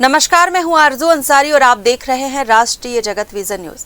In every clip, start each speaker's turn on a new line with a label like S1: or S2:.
S1: नमस्कार, मैं हूं आरजू अंसारी और आप देख रहे हैं राष्ट्रीय जगत विजन न्यूज।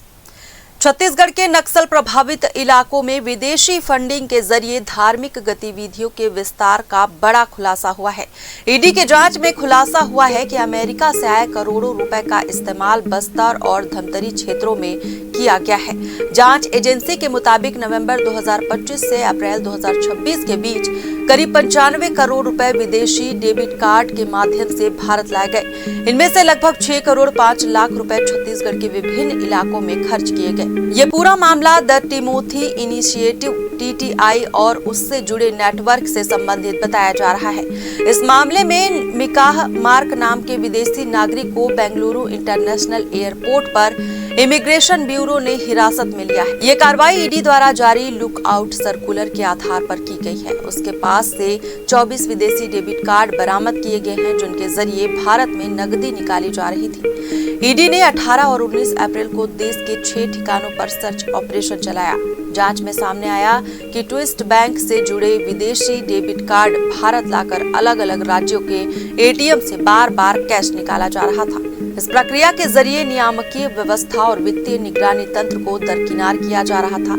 S1: छत्तीसगढ़ के नक्सल प्रभावित इलाकों में विदेशी फंडिंग के जरिए धार्मिक गतिविधियों के विस्तार का बड़ा खुलासा हुआ है। ईडी के जांच में खुलासा हुआ है कि अमेरिका से आए करोड़ों रुपए का इस्तेमाल बस्तर और धमतरी क्षेत्रों में किया गया है। जांच एजेंसी के मुताबिक नवंबर 2025 से अप्रैल 2026 के बीच करीब 95 करोड़ रुपए विदेशी डेबिट कार्ड के माध्यम से भारत लाए गए। इनमें से लगभग 6 करोड़ 5 लाख रुपए छत्तीसगढ़ के विभिन्न इलाकों में खर्च किए गए। ये पूरा मामला द टिमोथी इनिशिएटिव TTI और उससे जुड़े नेटवर्क से संबंधित बताया जा रहा है। इस मामले में मिकाह मार्क नाम के विदेशी नागरिक को बेंगलुरु इंटरनेशनल एयरपोर्ट पर इमिग्रेशन ब्यूरो ने हिरासत में लिया है। ये कार्रवाई ईडी द्वारा जारी लुक आउट सर्कुलर के आधार पर की गई है। उसके पास से 24 विदेशी डेबिट कार्ड बरामद किए गए हैं, जिनके जरिए भारत में नकदी निकाली जा रही थी। ईडी ने 18 और 19 अप्रैल को देश के 6 ठिकानों पर सर्च ऑपरेशन चलाया। जांच में सामने आया कि ट्विस्ट बैंक से जुड़े विदेशी डेबिट कार्ड भारत लाकर अलग अलग राज्यों के ATM से बार बार कैश निकाला जा रहा था। इस प्रक्रिया के जरिए नियामकीय व्यवस्था और वित्तीय निगरानी तंत्र को दरकिनार किया जा रहा था।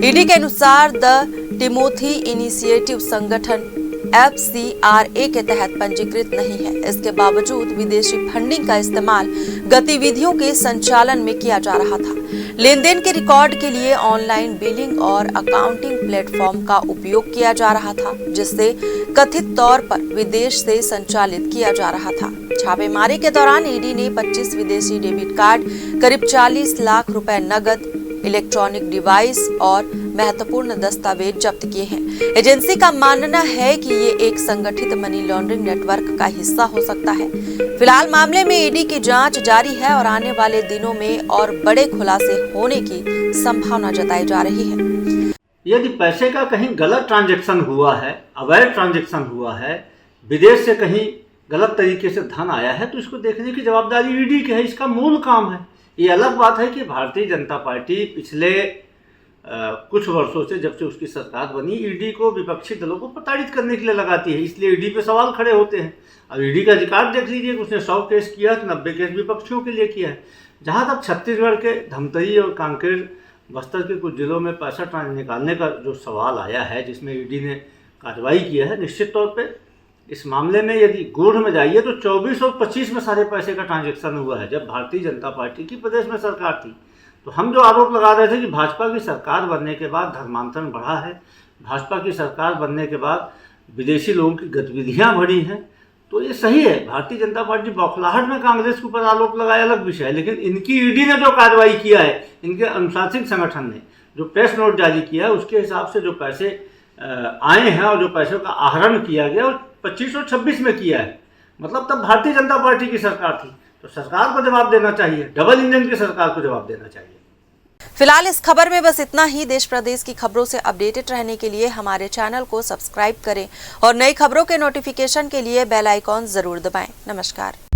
S1: ईडी के अनुसार द टिमोथी इनिशिएटिव संगठन FCRA के तहत पंजीकृत नहीं है। इसके बावजूद विदेशी फंडिंग का इस्तेमाल गतिविधियों के संचालन में किया जा रहा था। लेन देन के रिकॉर्ड के लिए ऑनलाइन बिलिंग और अकाउंटिंग प्लेटफॉर्म का उपयोग किया जा रहा था, जिससे कथित तौर पर विदेश से संचालित किया जा रहा था। छापेमारी के दौरान ईडी ने 25 विदेशी डेबिट कार्ड, करीब 40 लाख रुपए नगद, इलेक्ट्रॉनिक डिवाइस और महत्वपूर्ण दस्तावेज जब्त किए हैं। एजेंसी का मानना है कि ये एक संगठित मनी लॉन्ड्रिंग नेटवर्क का हिस्सा हो सकता है। फिलहाल मामले में ईडी की जांच जारी है और आने वाले दिनों में और बड़े खुलासे होने की संभावना जताई जा रही है।
S2: यदि पैसे का कहीं गलत ट्रांजैक्शन हुआ है, अवैध ट्रांजैक्शन हुआ है, विदेश से कहीं गलत तरीके से धन आया है, तो इसको देखने की जवाबदारी ईडी की है। इसका मूल काम है। ये अलग बात है कि भारतीय जनता पार्टी पिछले कुछ वर्षों से, जब से उसकी सरकार बनी, ईडी को विपक्षी दलों को प्रताड़ित करने के लिए लगाती है। इसलिए ईडी पे सवाल खड़े होते हैं। अब ईडी का रिकॉर्ड देख लीजिए कि उसने 100 केस किया तो 90 केस विपक्षियों के लिए किया है। जहाँ तक छत्तीसगढ़ के धमतरी और कांकेर, बस्तर के कुछ जिलों में पैसा निकालने का जो सवाल आया है, जिसमें ईडी ने कार्रवाई किया है, निश्चित तौर पर इस मामले में यदि गूढ़ में जाइए तो 24 और 25 में सारे पैसे का ट्रांजैक्शन हुआ है, जब भारतीय जनता पार्टी की प्रदेश में सरकार थी। तो हम जो आरोप लगा रहे थे कि भाजपा की सरकार बनने के बाद धर्मांतरण बढ़ा है, भाजपा की सरकार बनने के बाद विदेशी लोगों की गतिविधियां बढ़ी हैं, तो ये सही है। भारतीय जनता पार्टी बौखलाहट में कांग्रेस के ऊपर आरोप लगाया अलग विषय है, लेकिन इनकी ईडी ने जो कार्रवाई किया है, इनके अनुशासित संगठन ने जो प्रेस नोट जारी किया है, उसके हिसाब से जो पैसे आए हैं और जो पैसों का आहरण किया गया, वो 25 और 26 में किया है। मतलब तब भारतीय जनता पार्टी की सरकार थी, तो सरकार को जवाब देना चाहिए, डबल इंजन की सरकार को जवाब देना चाहिए।
S1: फिलहाल इस खबर में बस इतना ही। देश प्रदेश की खबरों से अपडेटेड रहने के लिए हमारे चैनल को सब्सक्राइब करें और नई खबरों के नोटिफिकेशन के लिए बेल आइकॉन जरूर दबाएं। नमस्कार।